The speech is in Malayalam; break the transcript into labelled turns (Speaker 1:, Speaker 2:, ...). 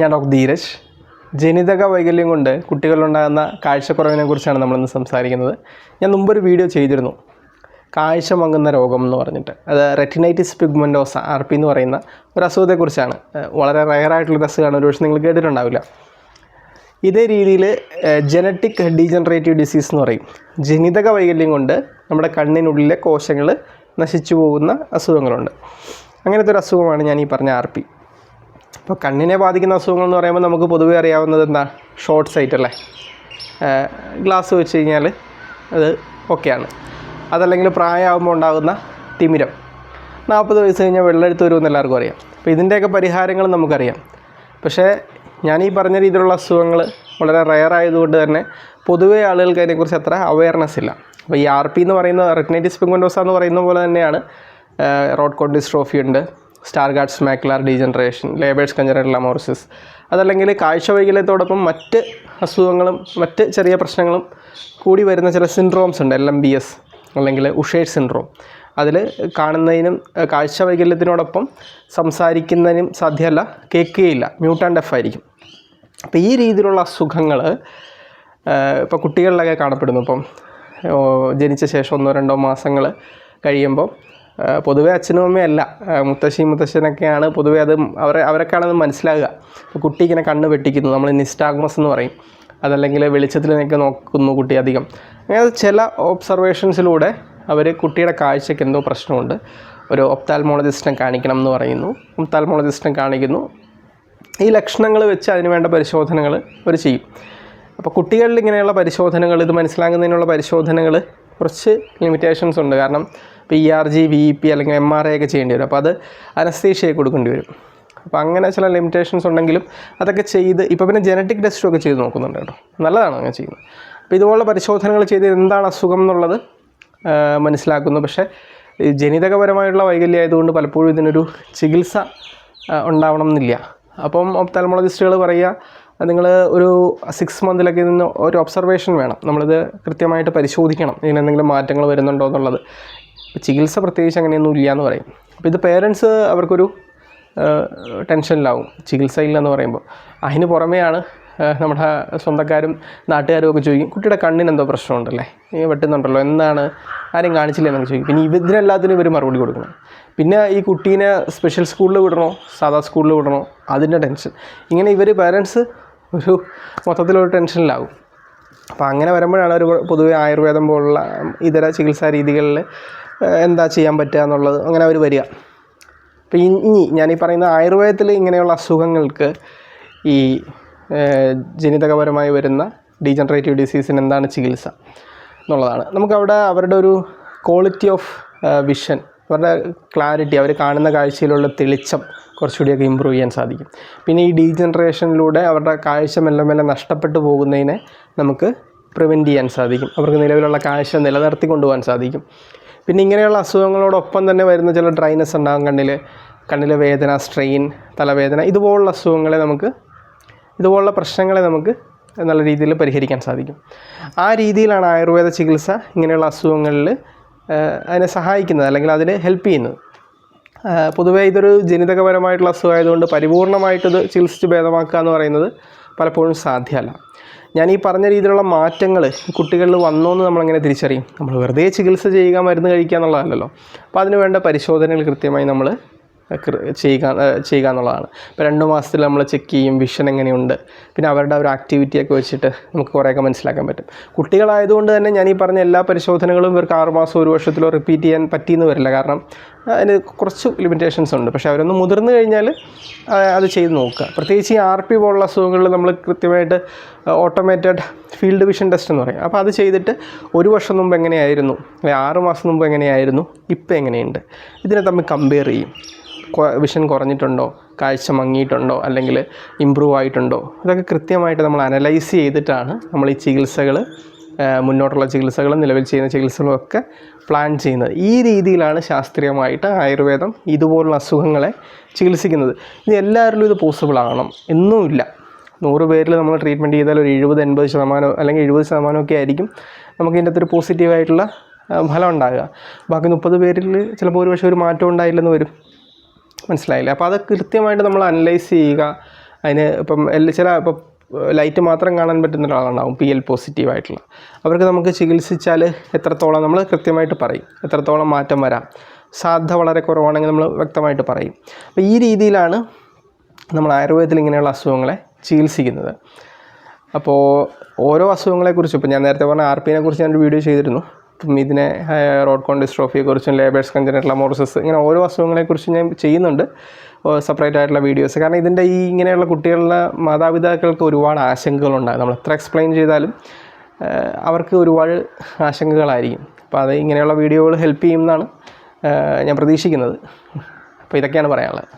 Speaker 1: ഞാൻ ഡോക്ടർ ധീരജ്. ജനിതക വൈകല്യം കൊണ്ട് കുട്ടികളിലുണ്ടാകുന്ന കാഴ്ചക്കുറവിനെക്കുറിച്ചാണ് നമ്മളിന്ന് സംസാരിക്കുന്നത്. ഞാൻ മുമ്പൊരു വീഡിയോ ചെയ്തിരുന്നു, കാഴ്ച മങ്ങുന്ന രോഗം എന്ന് പറഞ്ഞിട്ട്. അത് റെറ്റിനൈറ്റിസ് പിഗ്മെൻറ്റോസ RP എന്ന് പറയുന്ന ഒരു അസുഖത്തെക്കുറിച്ചാണ്. വളരെ റയറായിട്ടുള്ളൊരു അസുഖമാണ്, ഒരു പക്ഷേ നിങ്ങൾ കേട്ടിട്ടുണ്ടാവില്ല. ഇതേ രീതിയിൽ ജനറ്റിക് ഡീജനറേറ്റീവ് ഡിസീസ് എന്ന് പറയും. ജനിതക വൈകല്യം കൊണ്ട് നമ്മുടെ കണ്ണിനുള്ളിലെ കോശങ്ങൾ നശിച്ചു പോകുന്ന അസുഖങ്ങളുണ്ട്. അങ്ങനത്തെ ഒരു അസുഖമാണ് ഞാൻ ഈ പറഞ്ഞ RP. ഇപ്പോൾ കണ്ണിനെ ബാധിക്കുന്ന അസുഖങ്ങൾ എന്ന് പറയുമ്പോൾ നമുക്ക് പൊതുവേ അറിയാവുന്നത് എന്താ? ഷോർട്ട് സൈറ്റ് അല്ലേ. ഗ്ലാസ് വെച്ച് കഴിഞ്ഞാൽ അത് ഓക്കെയാണ്. അതല്ലെങ്കിൽ പ്രായമാകുമ്പോൾ ഉണ്ടാകുന്ന തിമിരം. 40 വയസ്സ് കഴിഞ്ഞാൽ വെള്ളെടുത്ത് വരുമെന്ന് എല്ലാവർക്കും അറിയാം. അപ്പോൾ ഇതിൻ്റെയൊക്കെ പരിഹാരങ്ങൾ നമുക്കറിയാം. പക്ഷേ ഞാൻ ഈ പറഞ്ഞ രീതിയിലുള്ള അസുഖങ്ങൾ വളരെ റയറായതുകൊണ്ട് തന്നെ പൊതുവേ ആളുകൾക്ക് അതിനെക്കുറിച്ച് അത്ര അവയർനെസ് ഇല്ല. അപ്പോൾ ഈ RP എന്ന് പറയുന്ന റെറ്റിനൈറ്റിസ് പിഗ്മെൻറ്റോസ എന്ന് പറയുന്ന പോലെ തന്നെയാണ് റോഡ് കോൺ ഡിസ്ട്രോഫി ഉണ്ട്, സ്റ്റാർഗാർഡ്സ് മാക്കുലർ ഡീജനറേഷൻ, ലേബേഴ്സ് കഞ്ചറൈറ്റൽ അമോർസിസ്. അതല്ലെങ്കിൽ കാഴ്ച വൈകല്യത്തോടൊപ്പം മറ്റ് അസുഖങ്ങളും മറ്റ് ചെറിയ പ്രശ്നങ്ങളും കൂടി വരുന്ന ചില സിൻഡ്രോംസ് ഉണ്ട്. LMBS അല്ലെങ്കിൽ ഉഷേഴ്സ് സിൻഡ്രോം. അതിൽ കാണുന്നതിനും കാഴ്ച വൈകല്യത്തിനോടൊപ്പം സംസാരിക്കുന്നതിനും സാധ്യമല്ല, കേൾക്കുകയില്ല, മ്യൂട്ട് ആൻഡ് ഡെഫ് ആയിരിക്കും. അപ്പോൾ ഈ രീതിയിലുള്ള അസുഖങ്ങൾ ഇപ്പോൾ കുട്ടികളിലൊക്കെ കാണപ്പെടുന്നു. ഇപ്പം ജനിച്ച ശേഷം 1-2 മാസങ്ങൾ കഴിയുമ്പോൾ പൊതുവെ അച്ഛനും അമ്മയല്ല, മുത്തശ്ശനൊക്കെയാണ് പൊതുവെ അത് അവരൊക്കെയാണത് മനസ്സിലാകുക. ഇപ്പോൾ കുട്ടി ഇങ്ങനെ കണ്ണ് വെട്ടിക്കുന്നു, നമ്മൾ നിസ്റ്റാഗ്മസ് എന്ന് പറയും. അതല്ലെങ്കിൽ വെളിച്ചത്തിലേക്ക് നോക്കുന്നു കുട്ടി അധികം. അങ്ങനെ ചില ഒബ്സർവേഷൻസിലൂടെ അവർ കുട്ടിയുടെ കാഴ്ചയ്ക്ക് എന്തോ പ്രശ്നമുണ്ട്, ഒരു ഒപ്താൽമോളജിസ്റ്റിനെ കാണിക്കണം എന്ന് പറയുന്നു. ഒപ്താൽമോളജിസ്റ്റിനെ കാണിക്കുന്നു. ഈ ലക്ഷണങ്ങൾ വെച്ച് അതിന് വേണ്ട പരിശോധനകൾ അവർ ചെയ്യും. അപ്പോൾ കുട്ടികളിൽ ഇങ്ങനെയുള്ള പരിശോധനകൾ, ഇത് മനസ്സിലാക്കുന്നതിനുള്ള പരിശോധനകൾ കുറച്ച് ലിമിറ്റേഷൻസ് ഉണ്ട്. കാരണം ഇപ്പോൾ ERG, VEP അല്ലെങ്കിൽ MRI ഒക്കെ ചെയ്യേണ്ടി വരും. അപ്പോൾ അത് അനസ്തീഷ്യയൊക്കെ കൊടുക്കേണ്ടി വരും. അപ്പോൾ അങ്ങനെ ചില ലിമിറ്റേഷൻസ് ഉണ്ടെങ്കിലും അതൊക്കെ ചെയ്ത് ഇപ്പോൾ പിന്നെ ജനറ്റിക് ടെസ്റ്റും ഒക്കെ ചെയ്ത് നോക്കുന്നുണ്ട് കേട്ടോ. നല്ലതാണ് അങ്ങനെ ചെയ്യുന്നത്. അപ്പോൾ ഇതുപോലുള്ള പരിശോധനകൾ ചെയ്ത് എന്താണ് അസുഖം എന്നുള്ളത് മനസ്സിലാക്കുന്നു. പക്ഷേ ജനിതകപരമായിട്ടുള്ള വൈകല്യം ആയതുകൊണ്ട് പലപ്പോഴും ഇതിനൊരു ചികിത്സ ഉണ്ടാവണം എന്നില്ല. അപ്പം ഒപ്താൽമോളജിസ്റ്റുകൾ പറയുക, നിങ്ങൾ ഒരു 6 മന്തിലൊക്കെ നിന്ന് ഒരു ഒബ്സർവേഷൻ വേണം, നമ്മളിത് കൃത്യമായിട്ട് പരിശോധിക്കണം, ഇതിനെന്തെങ്കിലും മാറ്റങ്ങൾ വരുന്നുണ്ടോ എന്നുള്ളത്. ചികിത്സ പ്രത്യേകിച്ച് അങ്ങനെയൊന്നും ഇല്ല എന്ന് പറയും. അപ്പോൾ ഇത് പേരൻസ് അവർക്കൊരു ടെൻഷനിലാവും ചികിത്സ ഇല്ലെന്ന് പറയുമ്പോൾ. അതിന് പുറമെയാണ് നമ്മുടെ സ്വന്തക്കാരും നാട്ടുകാരും ഒക്കെ ചോദിക്കും, കുട്ടിയുടെ കണ്ണിന് എന്തോ പ്രശ്നമുണ്ടല്ലേ, ഈ വെട്ടുന്നുണ്ടല്ലോ, എന്താണ്, ആരും കാണിച്ചില്ല എന്നൊക്കെ ചോദിക്കും. പിന്നെ ഇതിനെല്ലാത്തിനും ഇവർ മറുപടി കൊടുക്കണം. പിന്നെ ഈ കുട്ടീനെ സ്പെഷ്യൽ സ്കൂളിൽ വിടണോ സാധാ സ്കൂളിൽ വിടണോ, അതിൻ്റെ ടെൻഷൻ. ഇങ്ങനെ ഇവർ പേരൻസ് ഒരു മൊത്തത്തിലൊരു ടെൻഷനിലാവും. അപ്പോൾ അങ്ങനെ വരുമ്പോഴാണ് ഒരു പൊതുവെ ആയുർവേദം പോലുള്ള ഇതര ചികിത്സാ രീതികളിൽ എന്താ ചെയ്യാൻ പറ്റുക എന്നുള്ളത് അങ്ങനെ അവർ വരിക. അപ്പോൾ ഇനി ഞാനീ പറയുന്ന ആയുർവേദത്തിൽ ഇങ്ങനെയുള്ള അസുഖങ്ങൾക്ക് ഈ ജനിതകപരമായി വരുന്ന ഡീജനറേറ്റീവ് ഡിസീസിന് എന്താണ് ചികിത്സ എന്നുള്ളതാണ്. നമുക്കവിടെ അവരുടെ ഒരു ക്വാളിറ്റി ഓഫ് വിഷൻ, അവരുടെ ക്ലാരിറ്റി, അവർ കാണുന്ന കാഴ്ചയിലുള്ള തെളിച്ചം കുറച്ചുകൂടിയൊക്കെ ഇമ്പ്രൂവ് ചെയ്യാൻ സാധിക്കും. പിന്നെ ഈ ഡീജനറേഷനിലൂടെ അവരുടെ കാഴ്ച മെല്ലെ മെല്ലെ നഷ്ടപ്പെട്ടു പോകുന്നതിനെ നമുക്ക് പ്രിവെൻറ്റ് ചെയ്യാൻ സാധിക്കും. അവർക്ക് നിലവിലുള്ള കാഴ്ച നിലനിർത്തി കൊണ്ടുപോകാൻ സാധിക്കും. പിന്നെ ഇങ്ങനെയുള്ള അസുഖങ്ങളോടൊപ്പം തന്നെ വരുന്ന ചില ഡ്രൈനസ് ഉണ്ടാകും, കണ്ണിലെ വേദന, സ്ട്രെയിൻ, തലവേദന, ഇതുപോലുള്ള ഇതുപോലുള്ള പ്രശ്നങ്ങളെ നമുക്ക് നല്ല രീതിയിൽ പരിഹരിക്കാൻ സാധിക്കും. ആ രീതിയിലാണ് ആയുർവേദ ചികിത്സ ഇങ്ങനെയുള്ള അസുഖങ്ങളിൽ അതിനെ സഹായിക്കുന്നത്, അല്ലെങ്കിൽ അതിന് ഹെൽപ്പ് ചെയ്യുന്നത്. പൊതുവേ ഇതൊരു ജനിതകപരമായിട്ടുള്ള അസുഖമായതുകൊണ്ട് പരിപൂർണമായിട്ടിത് ചികിത്സിച്ച് ഭേദമാക്കുക എന്ന് പറയുന്നത് പലപ്പോഴും സാധ്യമല്ല. ഞാൻ ഈ പറഞ്ഞ രീതിയിലുള്ള മാറ്റങ്ങൾ കുട്ടികളിൽ വന്നോന്ന് നമ്മളെങ്ങനെ തിരിച്ചറിയും? നമ്മൾ വെറുതെ ചികിത്സ ചെയ്യുക, മരുന്ന് കഴിക്കുക എന്നുള്ളതല്ലല്ലോ. അപ്പോൾ അതിന് വേണ്ട പരിശോധനകൾ കൃത്യമായി നമ്മൾ ചെയ്യുക എന്നുള്ളതാണ്. ഇപ്പോൾ 2 മാസത്തിൽ നമ്മൾ ചെക്ക് ചെയ്യും വിഷൻ എങ്ങനെയുണ്ട്, പിന്നെ അവരുടെ ഒരു ആക്ടിവിറ്റിയൊക്കെ വെച്ചിട്ട് നമുക്ക് കുറേയൊക്കെ മനസ്സിലാക്കാൻ പറ്റും. കുട്ടികളായതുകൊണ്ട് തന്നെ ഞാൻ ഈ പറഞ്ഞ എല്ലാ പരിശോധനകളും ഇവർക്ക് 6 മാസം 1 വർഷത്തിലോ റിപ്പീറ്റ് ചെയ്യാൻ പറ്റിയെന്ന് വരില്ല. കാരണം അതിന് കുറച്ച് ലിമിറ്റേഷൻസ് ഉണ്ട്. പക്ഷേ അവരൊന്ന് മുതിർന്നു കഴിഞ്ഞാൽ അത് ചെയ്ത് നോക്കുക. പ്രത്യേകിച്ച് ഈ RP പോലുള്ള അസുഖങ്ങളിൽ നമ്മൾ കൃത്യമായിട്ട് ഓട്ടോമേറ്റഡ് ഫീൽഡ് വിഷൻ ടെസ്റ്റ് എന്ന് പറയും. അപ്പോൾ അത് ചെയ്തിട്ട് 1 വർഷം മുമ്പ് എങ്ങനെയായിരുന്നു, 6 മാസം മുമ്പ് എങ്ങനെയായിരുന്നു, ഇപ്പോൾ എങ്ങനെയുണ്ട്, ഇതിനെ തമ്മിൽ കമ്പയർ ചെയ്യും. വിഷൻ കുറഞ്ഞിട്ടുണ്ടോ, കാഴ്ച മങ്ങിയിട്ടുണ്ടോ, അല്ലെങ്കിൽ ഇമ്പ്രൂവ് ആയിട്ടുണ്ടോ, ഇതൊക്കെ കൃത്യമായിട്ട് നമ്മൾ അനലൈസ് ചെയ്തിട്ടാണ് നമ്മൾ ഈ ചികിത്സകൾ, മുന്നോട്ടുള്ള ചികിത്സകളും നിലവിൽ ചെയ്യുന്ന ചികിത്സകളും ഒക്കെ പ്ലാൻ ചെയ്യുന്നത്. ഈ രീതിയിലാണ് ശാസ്ത്രീയമായിട്ട് ആയുർവേദം ഇതുപോലുള്ള അസുഖങ്ങളെ ചികിത്സിക്കുന്നത്. ഇനി എല്ലാവരിലും ഇത് പോസിബിൾ ആകണം എന്നുമില്ല. 100 പേരിൽ നമ്മൾ ട്രീറ്റ്മെൻറ്റ് ചെയ്താൽ ഒരു 70-80% അല്ലെങ്കിൽ 70% ആയിരിക്കും നമുക്ക് ഇതിൻ്റെ അകത്തൊരു പോസിറ്റീവായിട്ടുള്ള ഫലം ഉണ്ടാകുക. ബാക്കി 30 പേരിൽ ചിലപ്പോൾ ഒരു പക്ഷേ ഒരു മാറ്റം ഉണ്ടായില്ലെന്ന് വരും. മനസ്സിലായില്ലേ? അപ്പോൾ അത് കൃത്യമായിട്ട് നമ്മൾ അനലൈസ് ചെയ്യുക, അതിന് ഇപ്പം ഇപ്പോൾ ലൈറ്റ് മാത്രം കാണാൻ പറ്റുന്ന ഒരാളുണ്ടാവും PL പോസിറ്റീവായിട്ടുള്ള. അവർക്ക് നമുക്ക് ചികിത്സിച്ചാൽ എത്രത്തോളം നമ്മൾ കൃത്യമായിട്ട് പറയും, എത്രത്തോളം മാറ്റം വരാം, സാധ്യത വളരെ കുറവാണെങ്കിൽ നമ്മൾ വ്യക്തമായിട്ട് പറയും. അപ്പോൾ ഈ രീതിയിലാണ് നമ്മൾ ആയുർവേദത്തിൽ ഇങ്ങനെയുള്ള അസുഖങ്ങളെ ചികിത്സിക്കുന്നത്. അപ്പോൾ ഓരോ അസുഖങ്ങളെക്കുറിച്ചും ഇപ്പോൾ ഞാൻ നേരത്തെ പറഞ്ഞ RP കുറിച്ച് ഞാനൊരു വീഡിയോ ചെയ്തിരുന്നു. അപ്പം ഇതിനെ റോഡ് കോൺ ഡിസ്ട്രോഫിയെക്കുറിച്ചും ലേബേഴ്സ് കൺജനൈറ്റൽ അമോർസിസ് ഇങ്ങനെ ഓരോ അസുഖങ്ങളെക്കുറിച്ചും ഞാൻ ചെയ്യുന്നുണ്ട് സെപ്പറേറ്റ് ആയിട്ടുള്ള വീഡിയോസ്. കാരണം ഇതിൻ്റെ ഇങ്ങനെയുള്ള കുട്ടികളുടെ മാതാപിതാക്കൾക്ക് ഒരുപാട് ആശങ്കകളുണ്ടാകും. നമ്മൾ എത്ര എക്സ്പ്ലെയിൻ ചെയ്താലും അവർക്ക് ഒരുപാട് ആശങ്കകളായിരിക്കും. അപ്പോൾ അത് ഇങ്ങനെയുള്ള വീഡിയോകൾ ഹെൽപ്പ് ചെയ്യുമെന്നാണ് ഞാൻ പ്രതീക്ഷിക്കുന്നത്. അപ്പോൾ ഇതൊക്കെയാണ് പറയാനുള്ളത്.